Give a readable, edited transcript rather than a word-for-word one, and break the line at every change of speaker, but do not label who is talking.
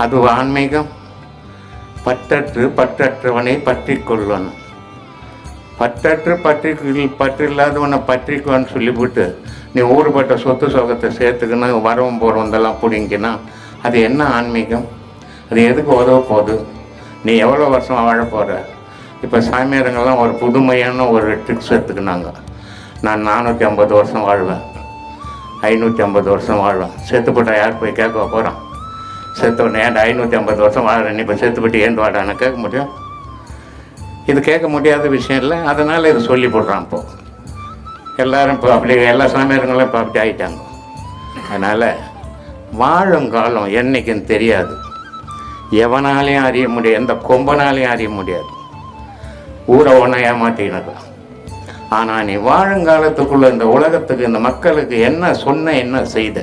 அது ஆன்மீகம். பற்றற்றவனை பற்றி கொள்ளணும். பற்றில்லாதவனை பற்றிக்குவான்னு சொல்லிவிட்டு நீ ஊறுபட்ட சொத்து சோகத்தை சேர்த்துக்கணும், வரவும் போகிறவந்தெல்லாம் பிடிங்கினா அது என்ன ஆன்மீகம்? அது எதுக்கு உதவ போகுது? நீ எவ்வளோ வருஷம் வாழ போகிற? இப்போ சாமியாரங்கள்லாம் ஒரு புதுமையான ஒரு ட்ரிக்ஸ் எடுத்துக்கினாங்க. நான் 450 வருஷம் வாழ்வேன், 550 வருஷம் வாழ்வேன். செத்துப்பட்டா யார் போய் கேட்க போகிறான்? செத்தவொடனே ஏன்டா 550 வருஷம் வாழ்றேன், இப்போ செத்துப்பட்டு ஏன் வாடான்னு கேட்க முடியும்? இது கேட்க முடியாத விஷயம் இல்லை. அதனால் இது சொல்லி போடுறான். இப்போது எல்லோரும் இப்போ அப்படி எல்லா சாமியாரங்களும் இப்போ அப்படி ஆகிட்டாங்க. அதனால் வாழுங்காலம் என்றைக்குன்னு தெரியாது. எவனாலையும் அறிய முடியாது, எந்த கொம்பனாலையும் அறிய முடியாது. ஊரை ஒன்றா ஏமாற்றினது. ஆனால் நீ வாழுங்காலத்துக்குள்ளே இந்த உலகத்துக்கு இந்த மக்களுக்கு என்ன சொன்ன, என்ன செய்த?